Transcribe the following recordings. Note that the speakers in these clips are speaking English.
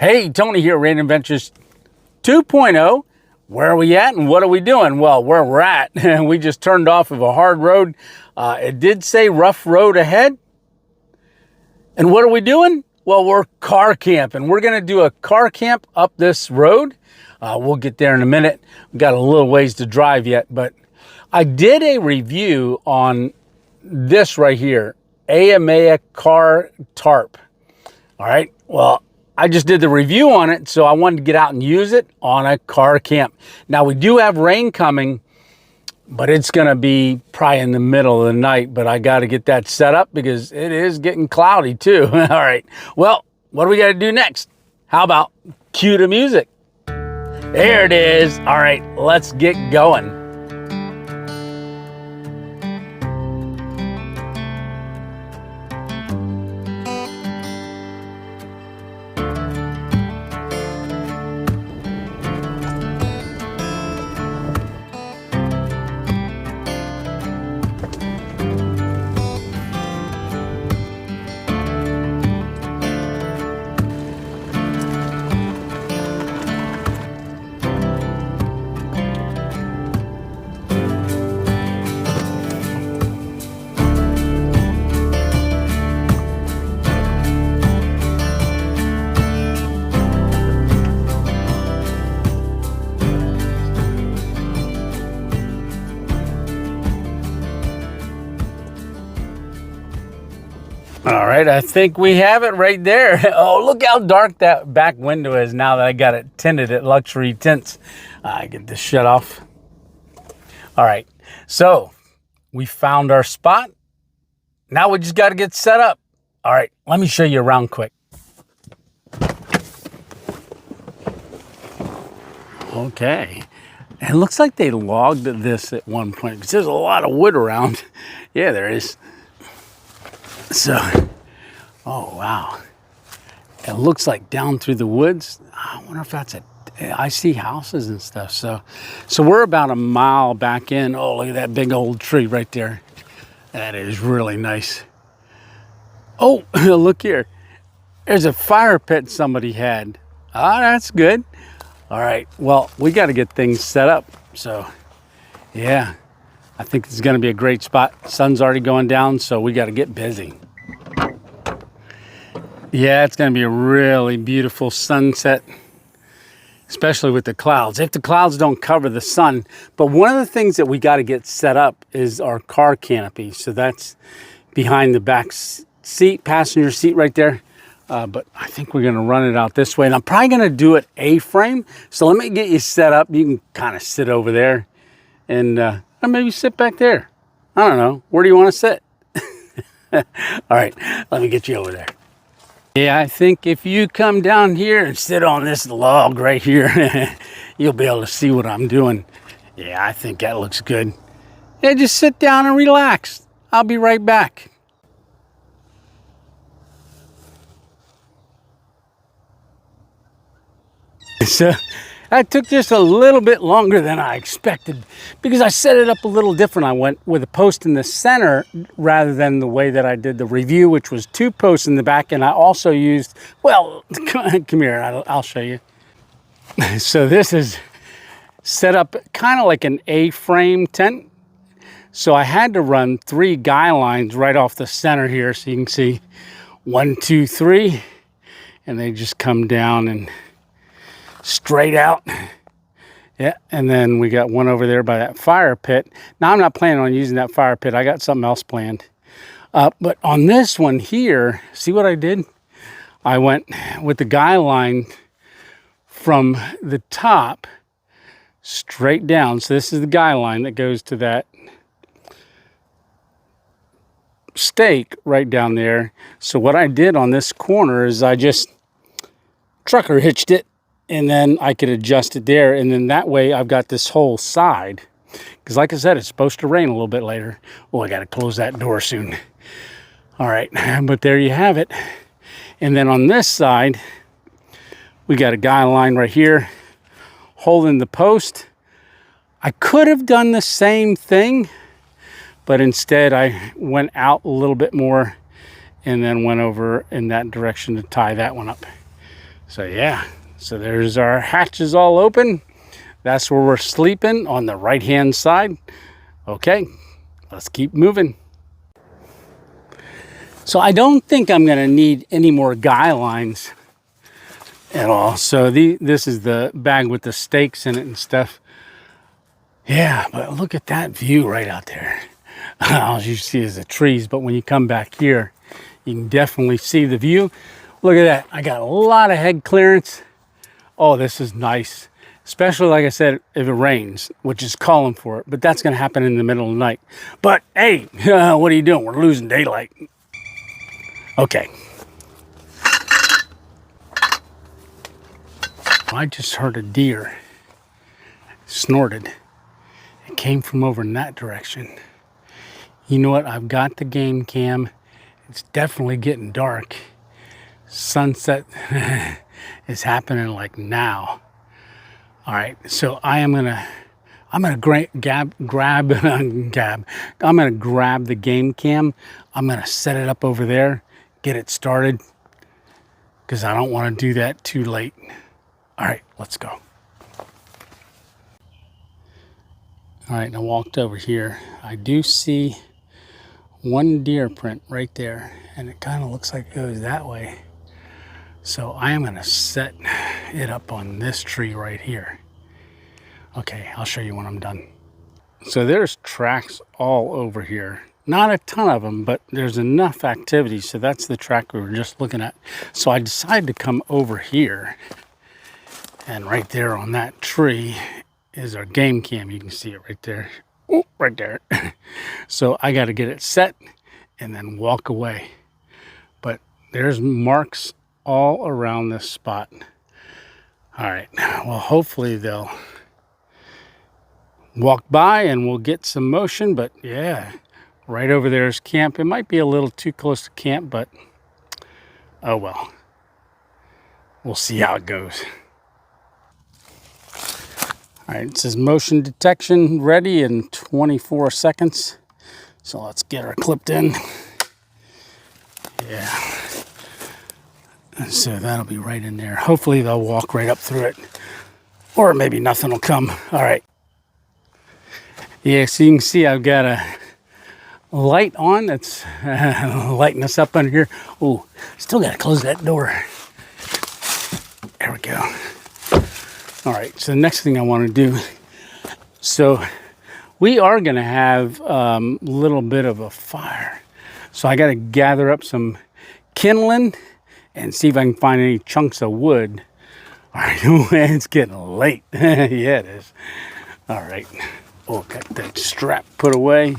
Hey, Tony here, Random Adventures 2.0. Where are we at and what are we doing? Well, where we're at, we just turned off of a hard road. It did say rough road ahead. And what are we doing? Well, we're car camping. We're going to do a car camp up this road. We'll get there in a minute. We've got a little ways to drive yet, but I did a review on this right here, AMA car tarp. All right, well, I just did the review on it, so I wanted to get out and use it on a car camp. Now, we do have rain coming, but it's going to be probably in the middle of the night, but I got to get that set up because it is getting cloudy too. All right, well, what do we got to do next? How about cue the music? There it is. All right, let's get going. All right, I think we have it right there. Oh, look how dark that back window is now that I got it tinted at luxury tints. I get this shut off. All right, so we found our spot. Now we just got to get set up. All right, let me show you around quick. Okay, and it looks like they logged this at one point because there's a lot of wood around. Yeah, there is. So, oh wow, it looks like down through the woods. I wonder if that's I see houses and stuff. So we're about a mile back in. Oh, look at that big old tree right there. That is really nice. Oh, look here. There's a fire pit somebody had. Ah, that's good. All right, well, we got to get things set up. So, yeah. I think it's going to be a great spot. Sun's already going down, so we got to get busy. Yeah, it's going to be a really beautiful sunset, especially with the clouds. If the clouds don't cover the sun. But one of the things that we got to get set up is our car canopy. So that's behind the back seat, passenger seat right there. But I think we're going to run it out this way. And I'm probably going to do it A-frame. So let me get you set up. You can kind of sit over there and or maybe sit back there. I don't know. Where do you want to sit? All right, let me get you over there. Yeah, I think if you come down here and sit on this log right here, you'll be able to see what I'm doing. Yeah, I think that looks good. Yeah, just sit down and relax. I'll be right back. So that took just a little bit longer than I expected because I set it up a little different. I went with a post in the center rather than the way that I did the review, which was 2 posts in the back. And I also used, well, come here, I'll show you. So this is set up kind of like an A-frame tent. So I had to run 3 guy lines right off the center here. So you can see 1, 2, 3, and they just come down and straight out. Yeah, and then we got one over there by that fire pit. Now I'm not planning on using that fire pit. I got something else planned. But on this one here, see what I did? I went with the guy line from the top straight down. So this is the guy line that goes to that stake right down there. So what I did on this corner is I just trucker hitched it, and then I could adjust it there. And then that way I've got this whole side. Because like I said, it's supposed to rain a little bit later. Oh, I got to close that door soon. All right, but there you have it. And then on this side, we got a guy line right here holding the post. I could have done the same thing, but instead I went out a little bit more and then went over in that direction to tie that one up. So yeah, so there's our hatches all open. That's where we're sleeping, on the right hand side. Okay, let's keep moving. So I don't think I'm gonna need any more guy lines at all. So this is the bag with the stakes in it and stuff. Yeah, but look at that view right out there. All you see is the trees, but when you come back here, you can definitely see the view. Look at that. I got a lot of head clearance. Oh, this is nice. Especially, like I said, if it rains, which is calling for it. But that's going to happen in the middle of the night. But, hey, what are you doing? We're losing daylight. Okay. I just heard a deer. Snorted. It came from over in that direction. You know what? I've got the game cam. It's definitely getting dark. Sunset is happening like now. All right, so I'm gonna grab the game cam. I'm gonna set it up over there, get it started, because I don't want to do that too late. All right, let's go. All right, I walked over here. I do see one deer print right there, and it kind of looks like it goes that way. So I am going to set it up on this tree right here. Okay, I'll show you when I'm done. So there's tracks all over here. Not a ton of them, but there's enough activity. So that's the track we were just looking at. So I decided to come over here, and right there on that tree is our game cam. You can see it right there. Ooh, right there. So I got to get it set and then walk away. But there's marks all around this spot. All right, well, hopefully they'll walk by and we'll get some motion. But yeah, right over there is camp. It might be a little too close to camp, but oh well. We'll see how it goes. All right, it says motion detection ready in 24 seconds. So let's get her clipped in. Yeah. So that'll be right in there. Hopefully they'll walk right up through it. Or maybe nothing will come. All right. Yeah, so you can see I've got a light on that's lighting us up under here. Oh, still got to close that door. There we go. All right, so the next thing I want to do, so we are going to have a little bit of a fire. So I got to gather up some kindling and see if I can find any chunks of wood. All right, it's getting late. Yeah, it is. All right. Oh, got that strap put away.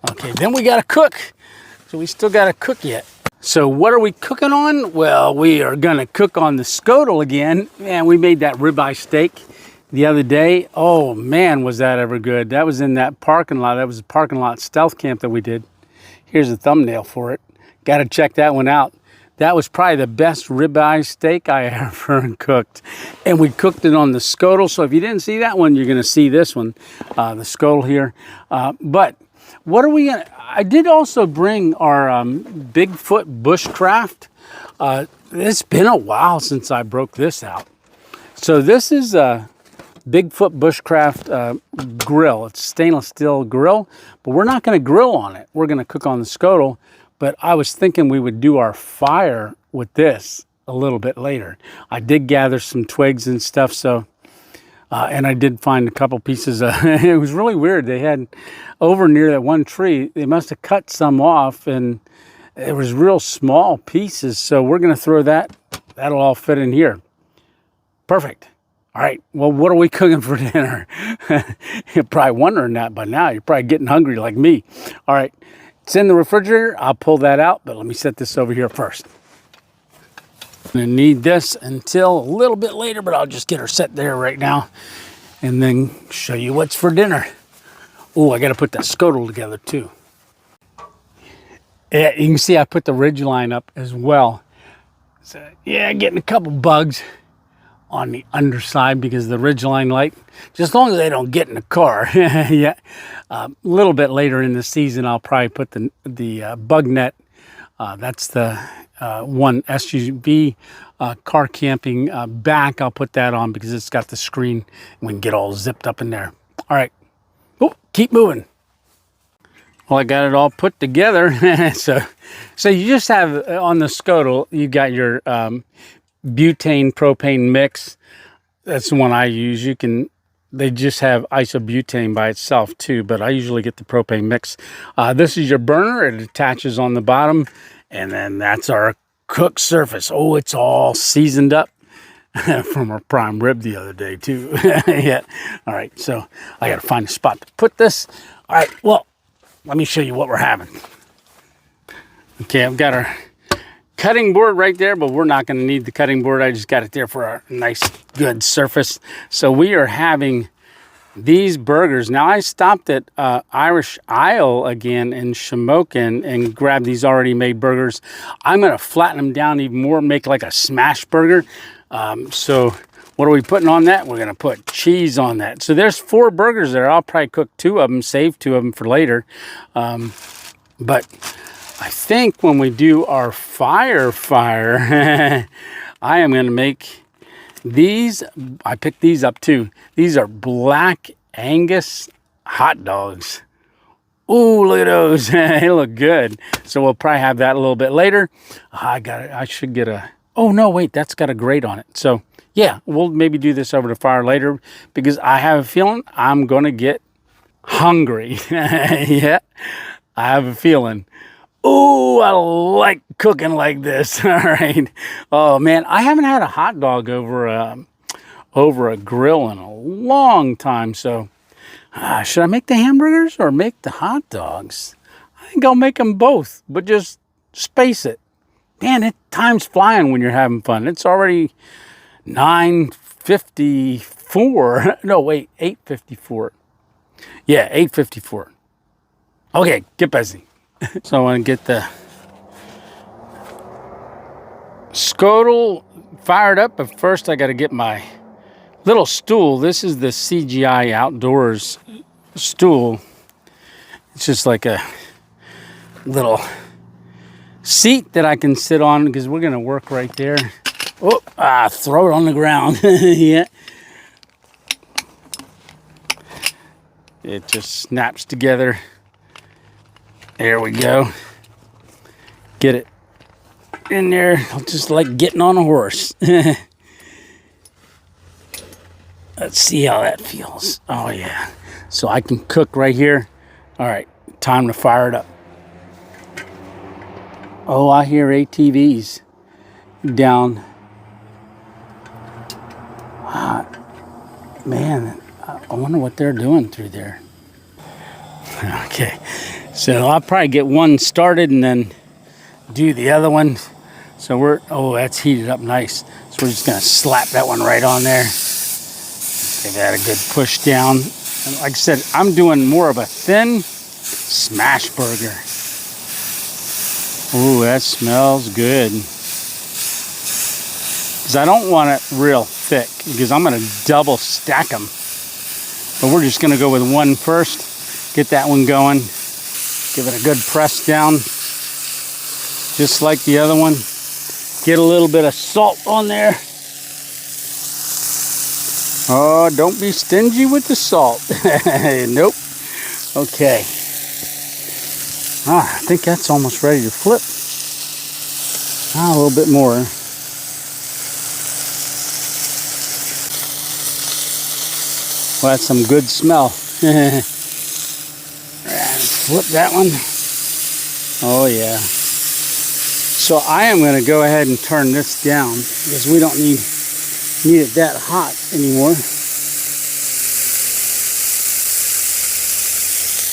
Okay, then we got to cook. So we still got to cook yet. So what are we cooking on? Well, we are going to cook on the scuttle again. Man, we made that ribeye steak the other day. Oh, man, was that ever good. That was in that parking lot. That was a parking lot stealth camp that we did. Here's a thumbnail for it. Got to check that one out. That was probably the best ribeye steak I ever cooked. And we cooked it on the scuttle. So if you didn't see that one, you're going to see this one, the scuttle here. But what are we going to... I did also bring our Bigfoot Bushcraft. It's been a while since I broke this out. So this is a Bigfoot Bushcraft grill. It's a stainless steel grill, but we're not going to grill on it. We're going to cook on the scuttle. But I was thinking we would do our fire with this a little bit later. I did gather some twigs and stuff, so and I did find a couple pieces. It was really weird. They had over near that one tree, they must have cut some off, and it was real small pieces. So we're going to throw that. That'll all fit in here. Perfect. All right. Well, what are we cooking for dinner? You're probably wondering that by now. You're probably getting hungry like me. All right. It's in the refrigerator. I'll pull that out, but let me set this over here first. I'm gonna need this until a little bit later, but I'll just get her set there right now and then show you what's for dinner. Oh, I gotta put that scuttle together too. Yeah, you can see I put the ridge line up as well. So yeah, getting a couple bugs on the underside because the ridgeline light, just as long as they don't get in the car. Yeah, a little bit later in the season, I'll probably put the bug net That's the one SUV car camping back. I'll put that on because it's got the screen. We can get all zipped up in there. All right. Oh, keep moving. Well, I got it all put together. so you just have on the Scodel, you got your butane propane mix. That's the one I use. They just have isobutane by itself too, but I usually get the propane mix. This is your burner. It attaches on the bottom, and then that's our cook surface. Oh, it's all seasoned up from our prime rib the other day too. Yeah. All right, so I got to find a spot to put this. All right, well, let me show you what we're having. Okay, I've got our cutting board right there, but we're not going to need the cutting board. I just got it there for a nice, good surface. So we are having these burgers. Now, I stopped at Irish Isle again in Shamokin and grabbed these already made burgers. I'm going to flatten them down even more, make like a smash burger. So what are we putting on that? We're going to put cheese on that. So there's 4 burgers there. I'll probably cook 2 of them, save 2 of them for later. But I think when we do our fire, I am going to make these. I picked these up too. These are Black Angus hot dogs. Ooh, look at those. They look good. So we'll probably have that a little bit later. I should get a, oh no, wait, that's got a grate on it. So yeah, we'll maybe do this over the fire later because I have a feeling I'm going to get hungry. Yeah, I have a feeling. Oh, I like cooking like this. All right. Oh man, I haven't had a hot dog over a grill in a long time. So should I make the hamburgers or make the hot dogs? I think I'll make them both, but just space it. Man, time's flying when you're having fun. It's already 9:54. No, wait, 8:54. Yeah, 8:54. Okay, get busy. So I want to get the Scodel fired up, but first I got to get my little stool. This is the CGI Outdoors stool. It's just like a little seat that I can sit on because we're going to work right there. Oh, throw it on the ground. Yeah. It just snaps together. There we go. Get it in there, just like getting on a horse. Let's see how that feels. Oh yeah. So I can cook right here. All right, time to fire it up. Oh, I hear ATVs down. Man, I wonder what they're doing through there. Okay, so I'll probably get one started and then do the other one. So oh, that's heated up nice. So we're just gonna slap that one right on there. Give that a good push down. And like I said, I'm doing more of a thin smash burger. Ooh, that smells good. Because I don't want it real thick because I'm gonna double stack them. But we're just gonna go with one first. Get that one going. Give it a good press down. Just like the other one. Get a little bit of salt on there. Oh, don't be stingy with the salt. Nope. Okay. I think that's almost ready to flip. A little bit more. Well, that's some good smell. Flip that one. Oh yeah. So I am going to go ahead and turn this down because we don't need it that hot anymore.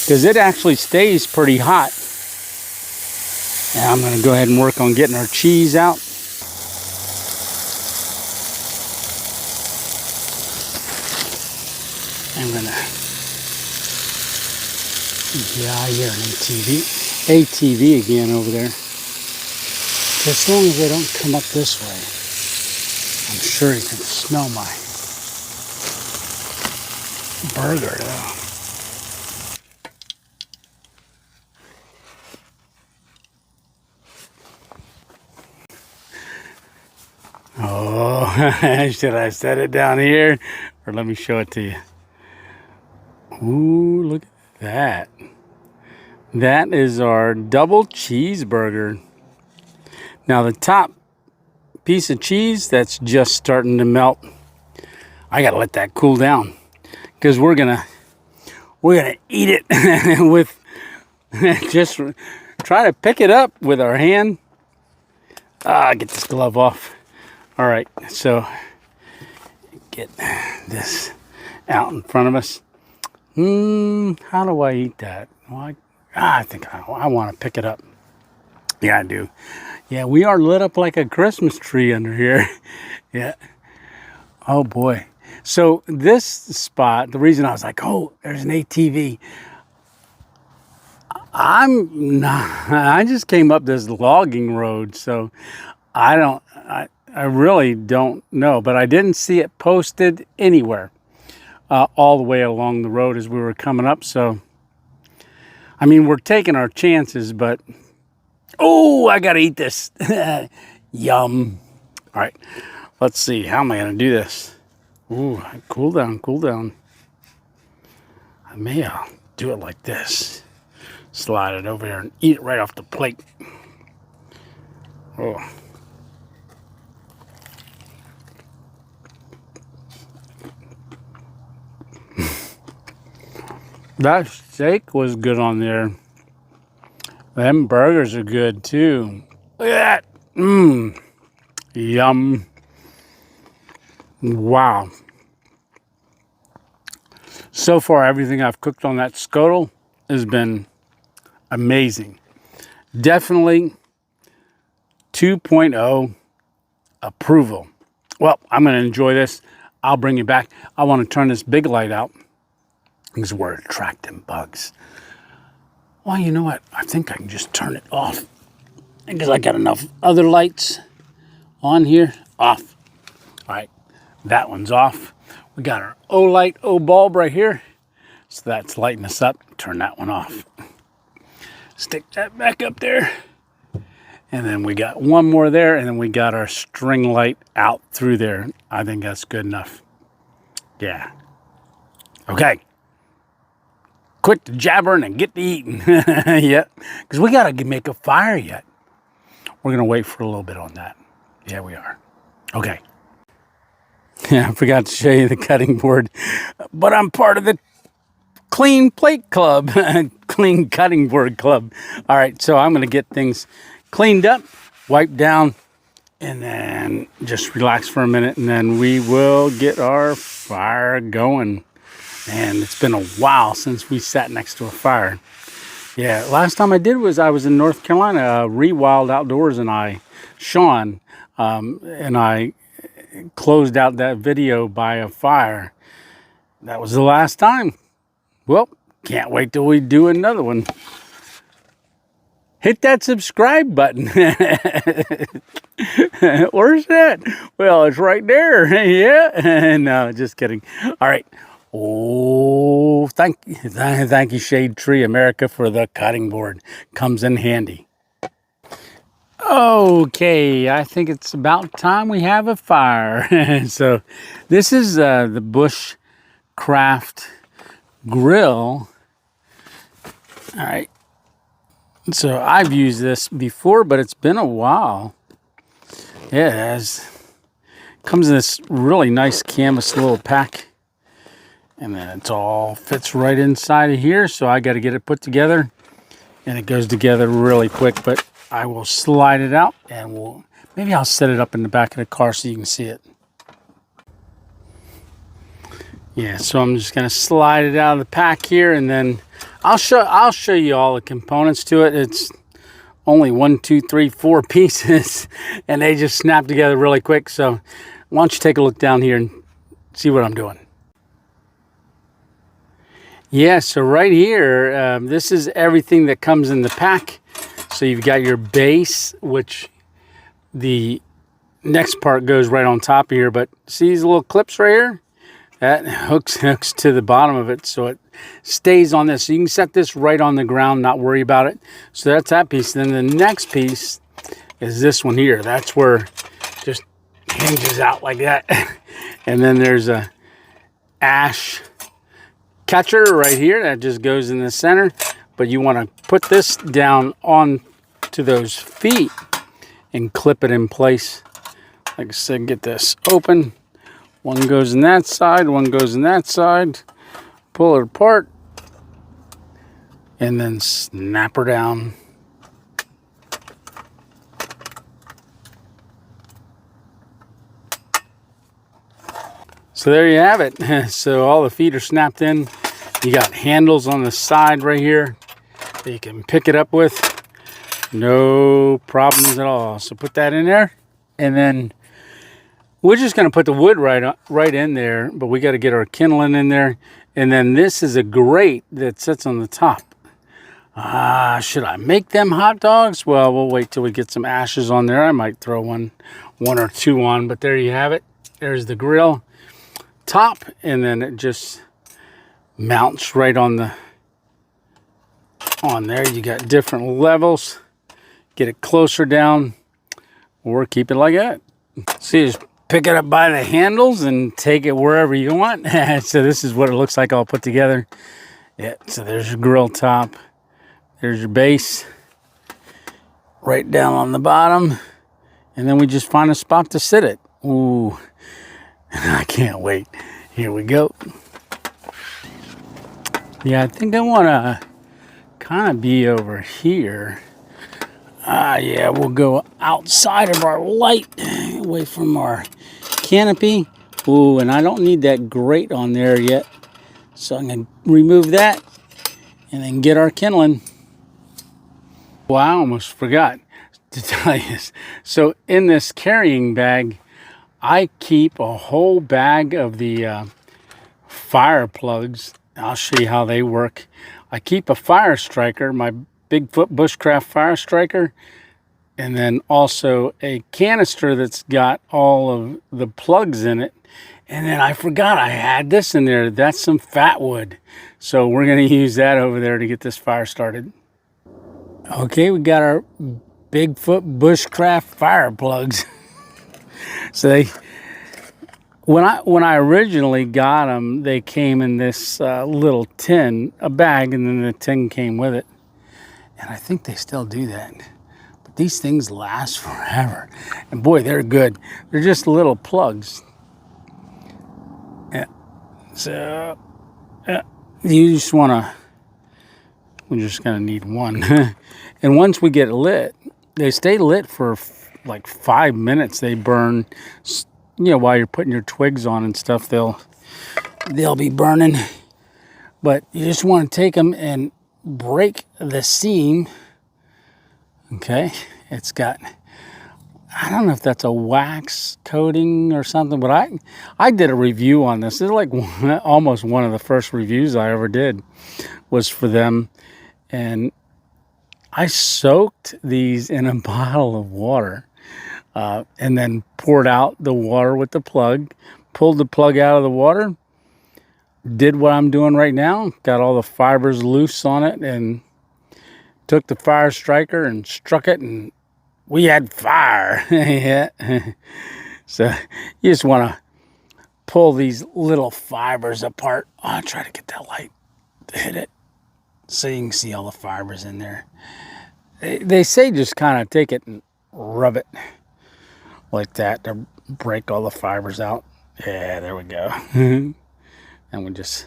Because it actually stays pretty hot. And I'm going to go ahead and work on getting our cheese out. I'm going to I hear an ATV again over there. As long as they don't come up this way, I'm sure you can smell my burger though. Should I set it down here? Or let me show it to you. Ooh, look at that. That is our double cheeseburger. Now the top piece of cheese, that's just starting to melt. I gotta let that cool down because we're gonna eat it with just try to pick it up with our hand. Get this glove off. All right, so get this out in front of us. How do I eat that? Well, I think I want to pick it up. Yeah, I do. Yeah, we are lit up like a Christmas tree under here. Yeah. Oh boy. So this spot, the reason I was like, oh, there's an ATV. I just came up this logging road, so I really don't know, but I didn't see it posted anywhere all the way along the road as we were coming up. So, I mean, we're taking our chances, but oh, I gotta eat this. Yum. All right, let's see. How am I gonna do this? Ooh, cool down, cool down. I may do it like this. Slide it over here and eat it right off the plate. Oh. That steak was good on there. Them burgers are good too. Look at that. Yum. Wow. So far, everything I've cooked on that scuttle has been amazing. Definitely 2.0 approval. Well, I'm going to enjoy this. I'll bring you back. I want to turn this big light out because we're attracting bugs. Well, you know what? I think I can just turn it off because I got enough other lights on here. Off. All right. That one's off. We got our O light, O bulb right here. So that's lighting us up. Turn that one off. Stick that back up there. And then we got one more there. And then we got our string light out through there. I think that's good enough. Yeah. Okay. Quit the jabbering and get to eating. Yep. Because we got to make a fire yet. We're going to wait for a little bit on that. Yeah, we are. Okay. Yeah, I forgot to show you the cutting board. But I'm part of the Clean Plate Club. Clean Cutting Board Club. All right, so I'm going to get things cleaned up, wiped down, and then just relax for a minute. And then we will get our fire going. And it's been a while since we sat next to a fire. Yeah, last time I did was I was in North Carolina, ONEWIND Outdoors, and Sean, and I closed out that video by a fire. That was the last time. Well, can't wait till we do another one. Hit that subscribe button. Where's that? Well, it's right there. Yeah. No, just kidding. All right. Oh, thank you, Shade Tree America, for the cutting board. Comes in handy. Okay, I think it's about time we have a fire. So this is the Bushcraft grill. All right. So I've used this before, but it's been a while. Yeah, it comes in this really nice canvas little pack. And then it all fits right inside of here. So I got to get it put together. And it goes together really quick. But I will slide it out. And maybe I'll set it up in the back of the car so you can see it. Yeah, so I'm just going to slide it out of the pack here. And then I'll show you all the components to it. It's only 1, 2, 3, 4 pieces. And they just snap together really quick. So why don't you take a look down here and see what I'm doing. Yeah, so right here, this is everything that comes in the pack. So you've got your base, which the next part goes right on top of here. But see these little clips right here? That hooks to the bottom of it, so it stays on this. So you can set this right on the ground, not worry about it. So that's that piece. Then the next piece is this one here. That's where just hinges out like that. And then there's a ash catcher right here that just goes in the center. But you want to put this down on to those feet and clip it in place. Like I said, get this open. One goes in that side, one goes in that side. Pull it apart and then snap her down. So there you have it. So all the feet are snapped in. You got handles on the side right here that you can pick it up with. No problems at all. So put that in there, and then we're just going to put the wood right in there, but we got to get our kindling in there. And then this is a grate that sits on the top. Should I make them hot dogs? Well, we'll wait till we get some ashes on there. I might throw one or two on, but there you have it. There's the grill top, and then it just mounts right on there. You got different levels. Get it closer down, or keep it like that. So you just pick it up by the handles and take it wherever you want. So this is what it looks like all put together. Yeah, so there's your grill top. There's your base. Right down on the bottom. And then we just find a spot to sit it. Ooh, I can't wait. Here we go. Yeah, I think I want to kind of be over here. Yeah, we'll go outside of our light, away from our canopy. Ooh, and I don't need that grate on there yet. So I'm going to remove that and then get our kindling. Well, I almost forgot to tell you this. So in this carrying bag, I keep a whole bag of the fire plugs. I'll show you how they work. I keep a fire striker, my Bigfoot Bushcraft fire striker, and then also a canister that's got all of the plugs in it. And then I forgot I had this in there. That's some fat wood. So we're going to use that over there to get this fire started. Okay, we got our Bigfoot Bushcraft fire plugs. So when I originally got them, they came in this little tin, a bag, and then the tin came with it. And I think they still do that. But these things last forever. And boy, they're good. They're just little plugs. Yeah. So you just want to, we're just going to need one. And once we get it lit, they stay lit for like 5 minutes. They burn, you know, while you're putting your twigs on and stuff, they'll be burning. But you just want to take them and break the seam. Okay, it's got, I don't know if that's a wax coating or something, but I did a review on this. It's like almost one of the first reviews I ever did was for them. And I soaked these in a bottle of water and then poured out the water with the plug, pulled the plug out of the water, did what I'm doing right now, got all the fibers loose on it, and took the fire striker and struck it, and we had fire. Yeah. So you just want to pull these little fibers apart. Oh, I'll try to get that light to hit it so you can see all the fibers in there. They say just kind of take it and rub it like that to break all the fibers out. Yeah, there we go. And we just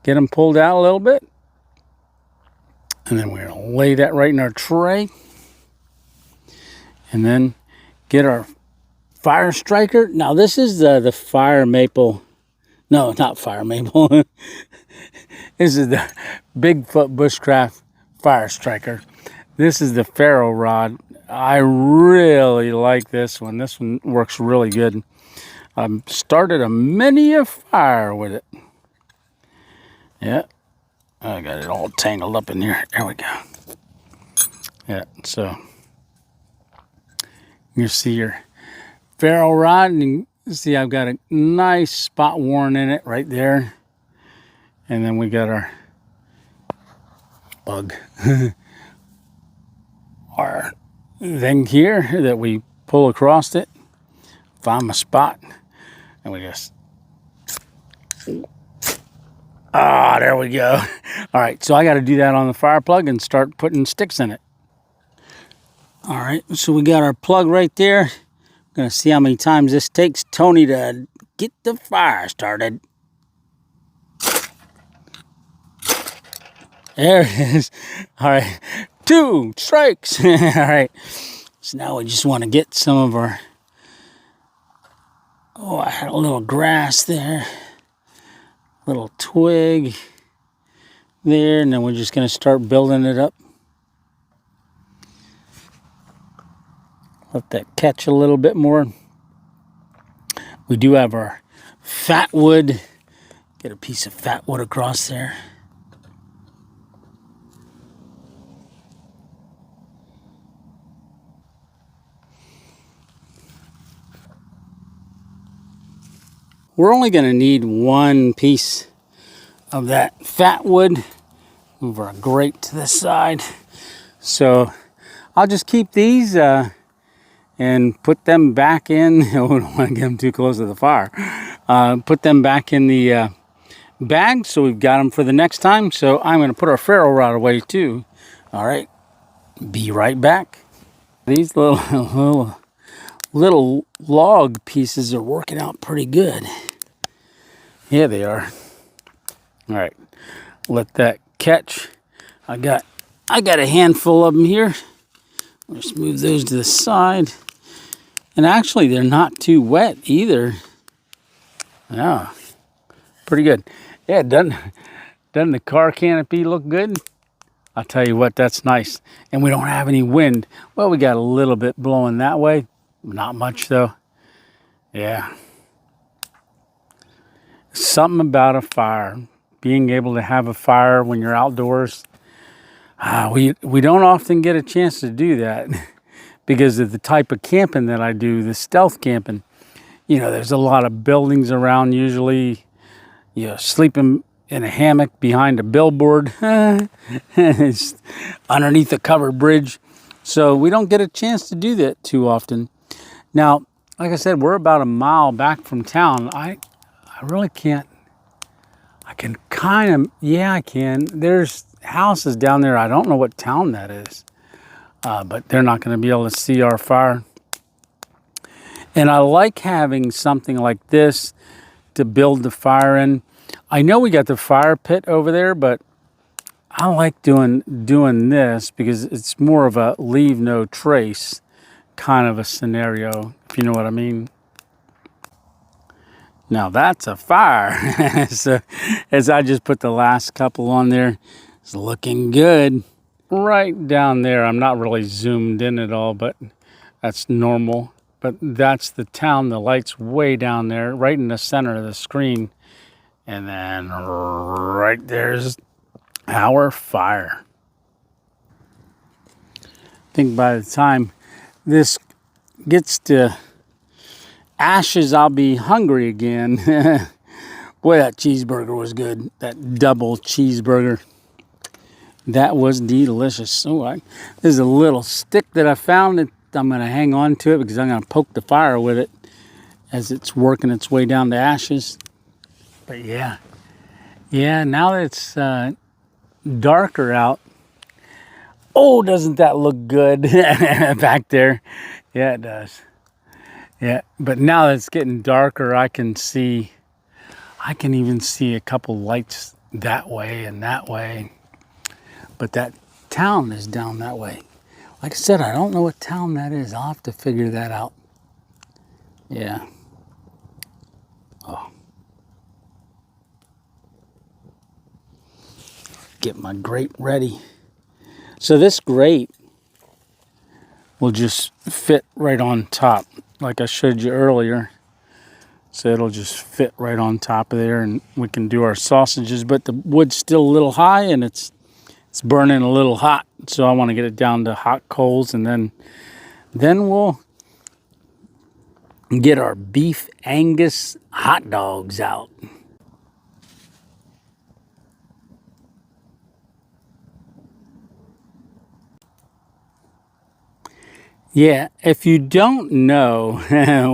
get them pulled out a little bit. And then we're going to lay that right in our tray. And then get our fire striker. Now this is the fire maple. No, not fire maple. This is the Bigfoot Bushcraft fire striker. This is the ferro rod. I really like this one. This one works really good. Started many a fire with it. Yeah, I got it all tangled up in here. There we go. Yeah, so you see your ferro rod, and you see I've got a nice spot worn in it right there. And then we got our bug, our thing here that we pull across it. find my spot. And we just, there we go. All right, so I got to do that on the fire plug and start putting sticks in it. All right, so we got our plug right there. Gonna see how many times this takes Tony to get the fire started. There it is. All right, 2 strikes. All right, so now we just want to get some of our, I had a little grass there, little twig there, and then we're just gonna start building it up. Let that catch a little bit more. We do have our fat wood. Get a piece of fat wood across there. We're only going to need 1 piece of that fat wood. Move our grate to the side. So I'll just keep these and put them back in. I don't want to get them too close to the fire. Put them back in the bag so we've got them for the next time. So I'm going to put our ferro rod away too. All right, be right back. These little log pieces are working out pretty good. Yeah, they are. All right, let that catch. I got a handful of them here. Just move those to the side. And actually, they're not too wet either. Yeah, pretty good. Yeah, doesn't the car canopy look good? I'll tell you what, that's nice. And we don't have any wind. Well, we got a little bit blowing that way. Not much though. Yeah. Something about a fire. Being able to have a fire when you're outdoors. We don't often get a chance to do that because of the type of camping that I do, the stealth camping. You know, there's a lot of buildings around usually. You know, sleeping in a hammock behind a billboard. It's underneath a covered bridge. So we don't get a chance to do that too often. Now, like I said, we're about a mile back from town. I really can't. I can kind of, yeah, I can. There's houses down there. I don't know what town that is. But they're not going to be able to see our fire. And I like having something like this to build the fire in. I know we got the fire pit over there, but I like doing this because it's more of a leave no trace kind of a scenario, if you know what I mean. Now that's a fire. So as I just put the last couple on there, it's looking good. Right down there, I'm not really zoomed in at all, but that's normal. But that's the town, the light's way down there, right in the center of the screen. And then right there's our fire. I think by the time this gets to ashes, I'll be hungry again. Boy, that cheeseburger was good. That double cheeseburger. That was delicious. Oh, there's a little stick that I found that I'm going to hang on to it because I'm going to poke the fire with it as it's working its way down to ashes. But yeah, now that it's darker out, oh, doesn't that look good back there? Yeah, it does. Yeah, but now that it's getting darker, I can even see a couple lights that way and that way. But that town is down that way. Like I said, I don't know what town that is. I'll have to figure that out. Yeah. Oh. Get my grate ready. So this grate will just fit right on top, like I showed you earlier. So it'll just fit right on top of there and we can do our sausages, but the wood's still a little high and it's burning a little hot. So I want to get it down to hot coals and then we'll get our beef Angus hot dogs out. Yeah, if you don't know,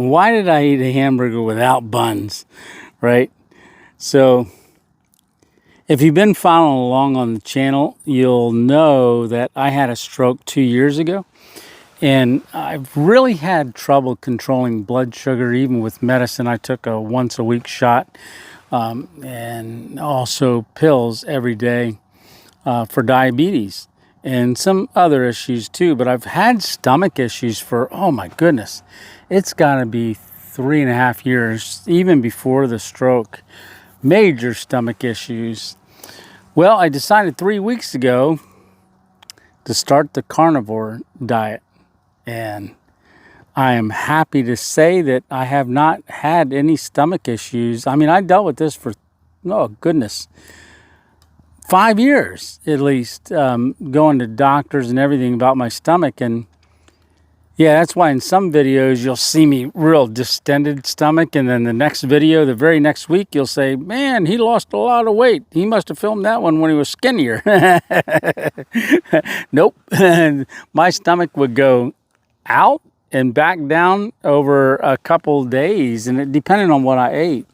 why did I eat a hamburger without buns, right? So if you've been following along on the channel, you'll know that I had a stroke 2 years ago. And I've really had trouble controlling blood sugar, even with medicine. I took a once a week shot and also pills every day for diabetes and some other issues too. But I've had stomach issues for, oh my goodness, it's got to be 3.5 years, even before the stroke. Major stomach issues. Well, I decided 3 weeks ago to start the carnivore diet. And I am happy to say that I have not had any stomach issues. I mean, I dealt with this for, oh goodness, 5 years at least, going to doctors and everything about my stomach. And yeah, that's why in some videos you'll see me real distended stomach. And then the next video, the very next week, you'll say, man, he lost a lot of weight. He must have filmed that one when he was skinnier. Nope. My stomach would go out and back down over a couple days, and it depended on what I ate,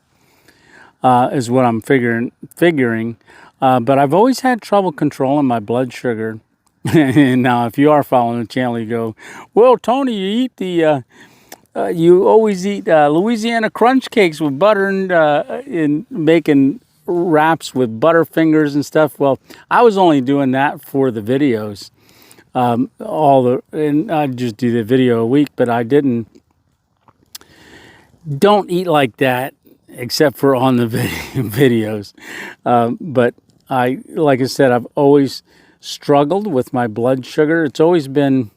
is what I'm figuring. But I've always had trouble controlling my blood sugar. And now, if you are following the channel, you go, well, Tony, you always eat Louisiana crunch cakes with butter and making wraps with Butterfingers and stuff. Well, I was only doing that for the videos. And I just do the video a week, but I don't eat like that except for on the videos. But like I said, I've always struggled with my blood sugar. It's always been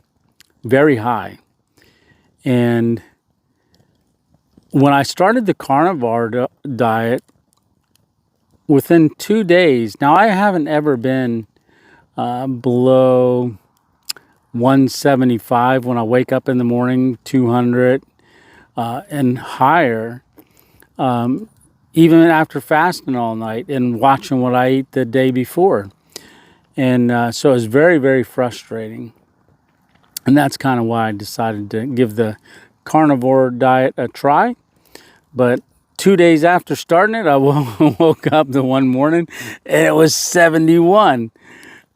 very high. And when I started the carnivore diet, within 2 days, now I haven't ever been below 175 when I wake up in the morning, 200 and higher, even after fasting all night and watching what I eat the day before. And so it's very, very frustrating. And that's kind of why I decided to give the carnivore diet a try. But 2 days after starting it, I woke up the one morning and it was 71.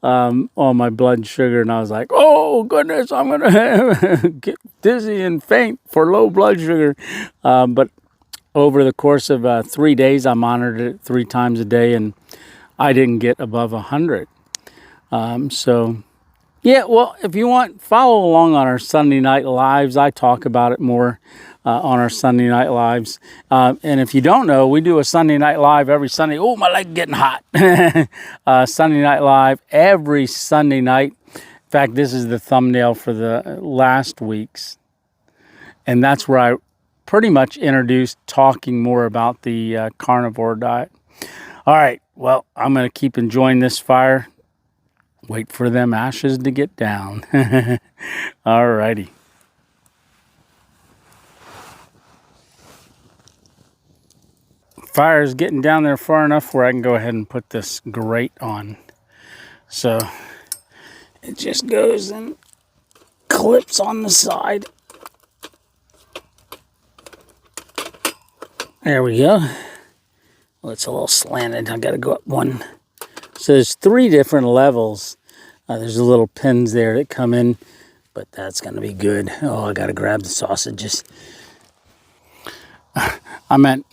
On my blood sugar, and I was like, oh goodness, I'm gonna get dizzy and faint for low blood sugar. But over the course of 3 days, I monitored it 3 times a day, and I didn't get above 100. So yeah, well, if you want, follow along on our Sunday night lives. I talk about it more on our Sunday night lives. And if you don't know, we do a Sunday night live every Sunday. Oh, my leg getting hot. Sunday night live every Sunday night. In fact, this is the thumbnail for the last week's. And that's where I pretty much introduced talking more about the carnivore diet. All right, well, I'm going to keep enjoying this fire. Wait for them ashes to get down. All righty. Fire's getting down there far enough where I can go ahead and put this grate on. So it just goes and clips on the side. There we go. Well, it's a little slanted. I got to go up one. So there's 3 different levels. There's the little pins there that come in, but that's going to be good. Oh, I got to grab the sausages. I meant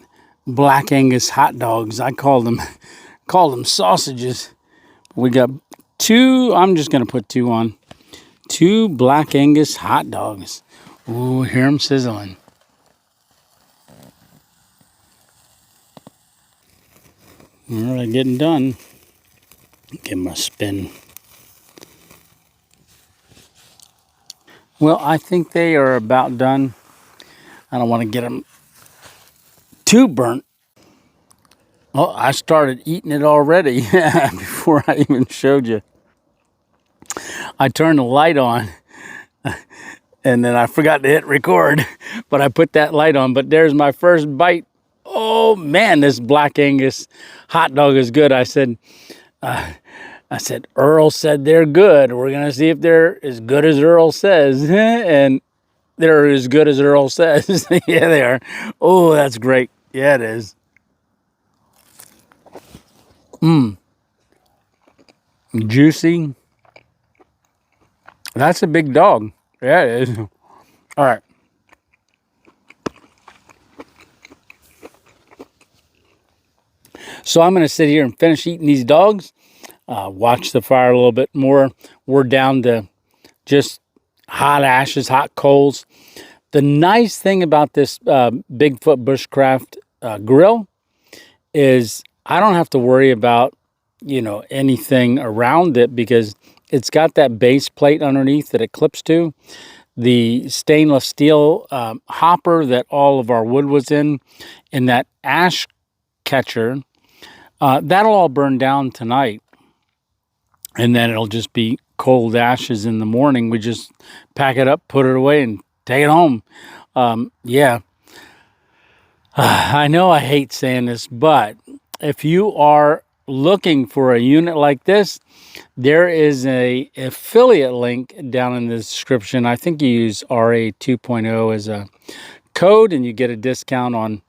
Black Angus hot dogs. I called them sausages. We got 2. I'm just going to put 2 on. 2 Black Angus hot dogs. Ooh, hear them sizzling. All right, getting done. Give them a spin. Well, I think they are about done. I don't want to get them too burnt. Oh, I started eating it already before I even showed you. I turned the light on and then I forgot to hit record, but I put that light on. But there's my first bite. Oh man, this Black Angus hot dog is good. I said, I said, Earl said they're good. We're going to see if they're as good as Earl says. And they're as good as Earl says. Yeah, they are. Oh, that's great. Yeah, it is. Juicy. That's a big dog. Yeah, it is. All right. So I'm going to sit here and finish eating these dogs. Watch the fire a little bit more. We're down to just hot ashes, hot coals. The nice thing about this Bigfoot Bushcraft grill is I don't have to worry about, anything around it because it's got that base plate underneath that it clips to. The stainless steel hopper that all of our wood was in, and that ash catcher, that'll all burn down tonight. And then it'll just be cold ashes in the morning. We just pack it up, put it away, and take it home. Yeah. I know I hate saying this, but if you are looking for a unit like this, there is a affiliate link down in the description. I think you use RA 2.0 as a code, and you get a discount on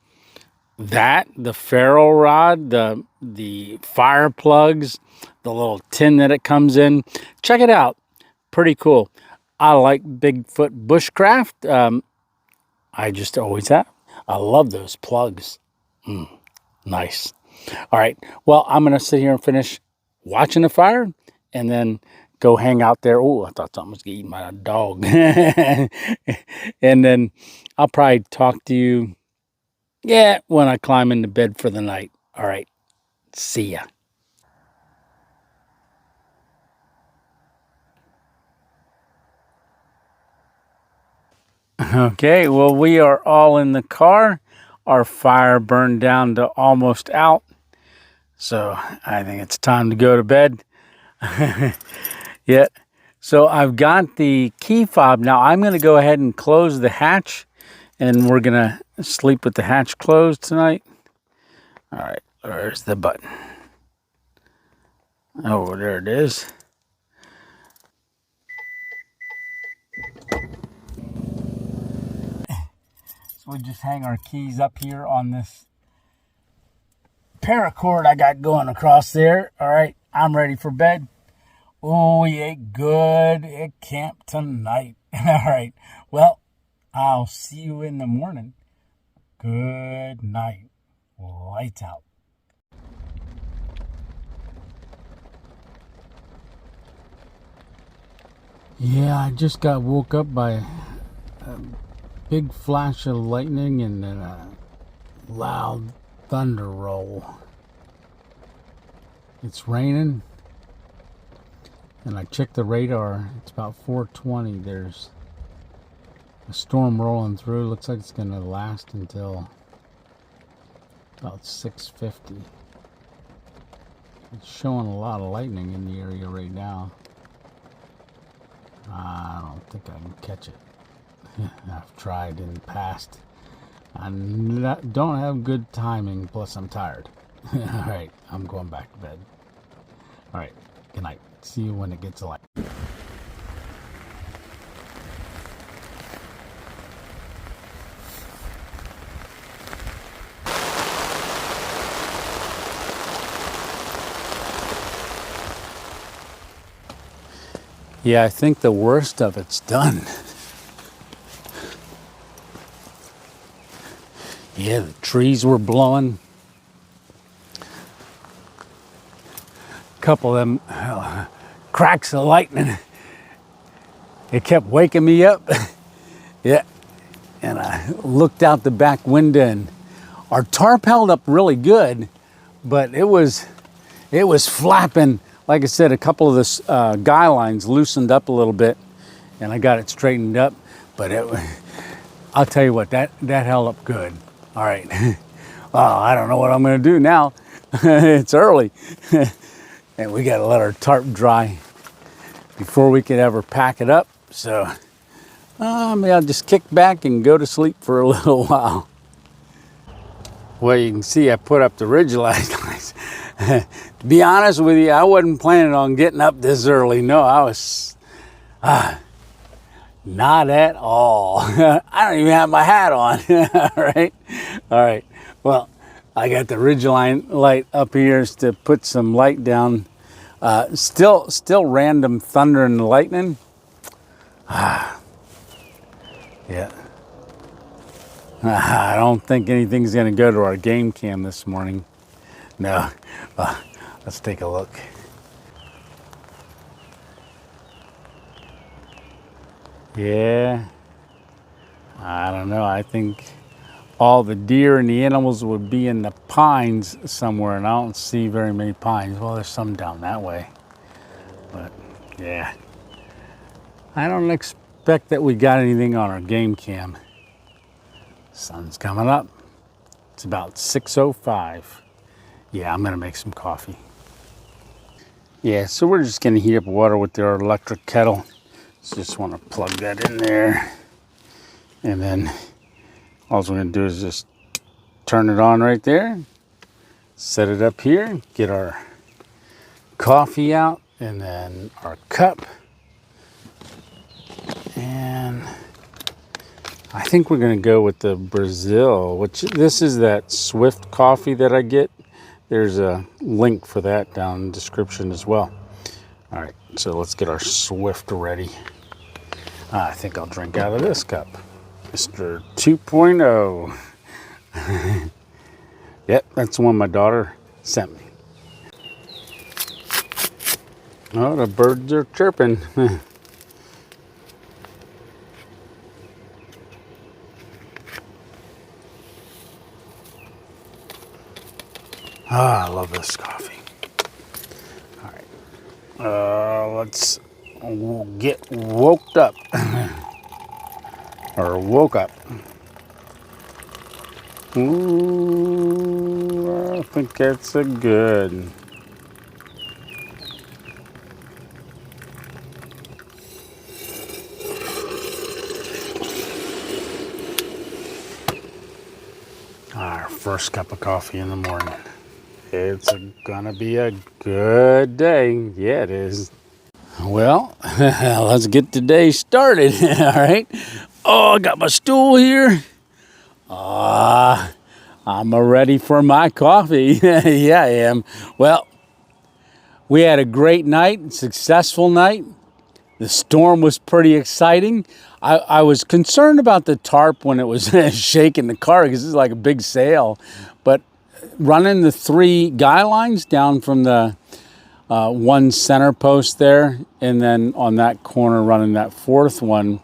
that, the ferro rod, the fire plugs, the little tin that it comes in. Check it out. Pretty cool. I like Bigfoot Bushcraft. I just always have. I love those plugs. Nice. All right. Well, I'm going to sit here and finish watching the fire and then go hang out there. Oh, I thought something was going to eat my dog. And then I'll probably talk to you, when I climb into bed for the night. All right. See ya. Okay, well, we are all in the car. Our fire burned down to almost out. So I think it's time to go to bed. Yeah. So I've got the key fob. Now I'm going to go ahead and close the hatch, and we're going to sleep with the hatch closed tonight. All right, there's the button. Oh, there it is. So we just hang our keys up here on this paracord I got going across there. All right, I'm ready for bed. Oh, we ate good at camp tonight. All right, well, I'll see you in the morning. Good night. Lights out. Yeah, I just got woke up by a big flash of lightning and then a loud thunder roll. It's raining, and I checked the radar. It's about 4:20. There's a storm rolling through. Looks like it's going to last until about 6:50. It's showing a lot of lightning in the area right now. I don't think I can catch it. I've tried in the past. I don't have good timing, plus I'm tired. Alright, I'm going back to bed. Alright, good night. See you when it gets light. Yeah, I think the worst of it's done. Yeah, the trees were blowing. A couple of them cracks of lightning. It kept waking me up. Yeah, and I looked out the back window, and our tarp held up really good, but it was flapping. Like I said, a couple of the guy lines loosened up a little bit, and I got it straightened up. But I'll tell you what, that held up good. All right. Oh, I don't know what I'm going to do now. It's early, and we got to let our tarp dry before we could ever pack it up. So maybe I'll just kick back and go to sleep for a little while. Well, you can see I put up the ridge lights. To be honest with you, I wasn't planning on getting up this early. No, I was not at all. I don't even have my hat on. All right. Well, I got the Ridgeline light up here to put some light down. Still random thunder and lightning. Yeah. I don't think anything's going to go to our game cam this morning. No. Let's take a look. Yeah. I don't know. I think all the deer and the animals would be in the pines somewhere, and I don't see very many pines. Well, there's some down that way. But, yeah. I don't expect that we got anything on our game cam. Sun's coming up. It's about 6:05. Yeah, I'm gonna make some coffee. Yeah, so we're just gonna heat up water with our electric kettle. So just wanna plug that in there. And then all we're gonna do is just turn it on right there. Set it up here, get our coffee out, and then our cup. And I think we're gonna go with the Brazil, which this is that Swift coffee that I get. There's a link for that down in the description as well. All right, so let's get our Swift ready. I think I'll drink out of this cup. Mr. 2.0. Yep, that's the one my daughter sent me. Oh, the birds are chirping. I love this coffee. All right, let's get woke up. Or woke up. Ooh, I think that's a good. Our first cup of coffee in the morning. It's gonna be a good day. Yeah, it is. Well, let's get the day started. All right. Oh, I got my stool here. I'm ready for my coffee. Yeah, I am. Well, we had a great night, successful night. The storm was pretty exciting. I was concerned about the tarp when it was shaking the car because it's like a big sail. But running the 3 guy lines down from the one center post there, and then on that corner running that 4th one,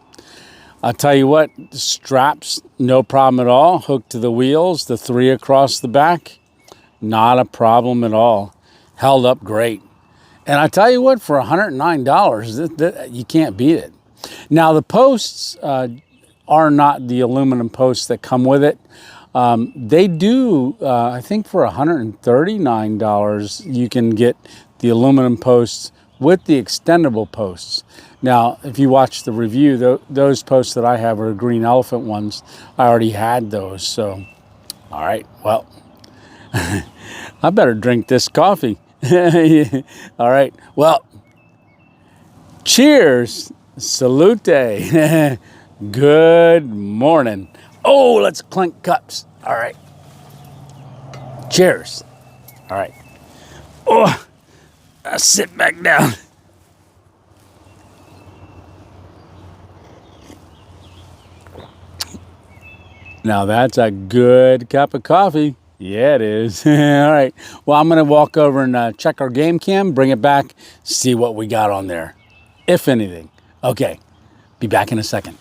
I'll tell you what, the straps, no problem at all. Hooked to the wheels, the 3 across the back, not a problem at all. Held up great. And I tell you what, for $109, you can't beat it. Now, the posts are not the aluminum posts that come with it. They do, I think for $139, you can get the aluminum posts with the extendable posts. Now, if you watch the review, those posts that I have are green elephant ones. I already had those, so. All right, well, I better drink this coffee. All right, well, cheers, salute. Good morning. Oh, let's clink cups. All right, cheers. All right. Oh, I'll sit back down. Now that's a good cup of coffee. Yeah, it is. All right. Well, I'm going to walk over and check our game cam, bring it back, see what we got on there, if anything. Okay. Be back in a second.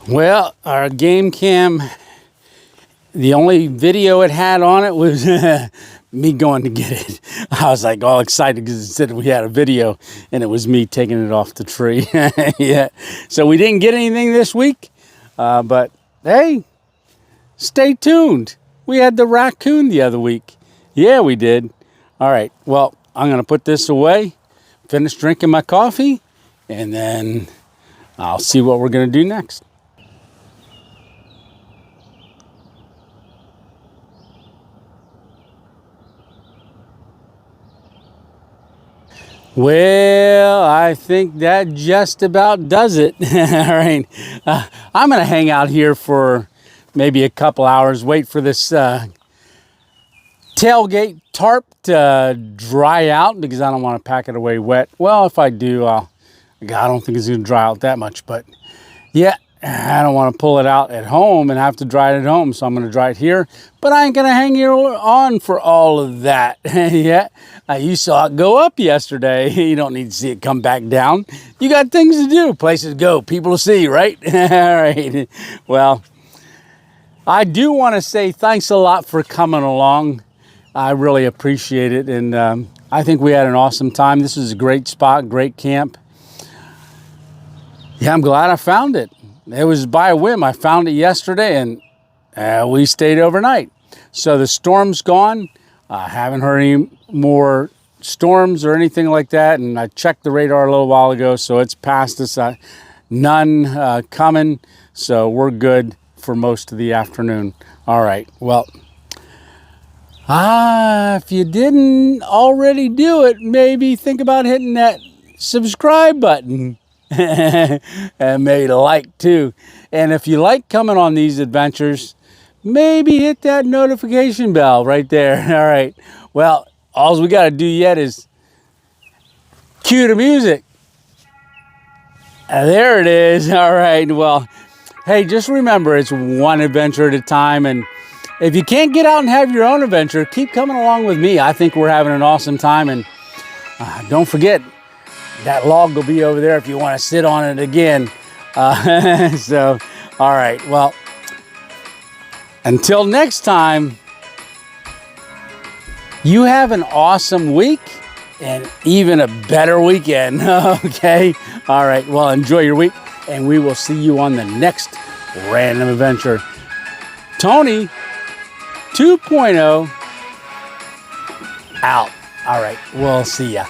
Well, our game cam, the only video it had on it was me going to get it. I was like all excited because it said we had a video, and it was me taking it off the tree. Yeah. So we didn't get anything this week, but hey, stay tuned. We had the raccoon the other week. Yeah, we did. All right. Well, I'm going to put this away, finish drinking my coffee, and then I'll see what we're going to do next. Well, I think that just about does it. All right. I'm going to hang out here for maybe a couple hours, wait for this tailgate tarp to dry out because I don't want to pack it away wet. Well, if I do, I don't think it's going to dry out that much, but yeah, I don't want to pull it out at home and have to dry it at home, so I'm going to dry it here. But I ain't going to hang here on for all of that. Yeah, you saw it go up yesterday. You don't need to see it come back down. You got things to do, places to go, people to see, right? All right. Well, I do want to say thanks a lot for coming along. I really appreciate it, and I think we had an awesome time. This is a great spot, great camp. Yeah, I'm glad I found it. It was by a whim. I found it yesterday, and we stayed overnight. So the storm's gone. I haven't heard any more storms or anything like that, and I checked the radar a little while ago, so it's past us. None coming, so we're good for most of the afternoon. All right, well, if you didn't already do it, maybe think about hitting that subscribe button. And maybe like too. And if you like coming on these adventures, maybe hit that notification bell right there. All right. Well, all we got to do yet is cue the music. There it is. All right. Well, hey, just remember it's one adventure at a time. And if you can't get out and have your own adventure, keep coming along with me. I think we're having an awesome time. And don't forget, that log will be over there if you want to sit on it again. So, all right. Well, until next time, you have an awesome week and even a better weekend. Okay. All right. Well, enjoy your week, and we will see you on the next random adventure. Tony 2.0 out. All right. We'll see ya.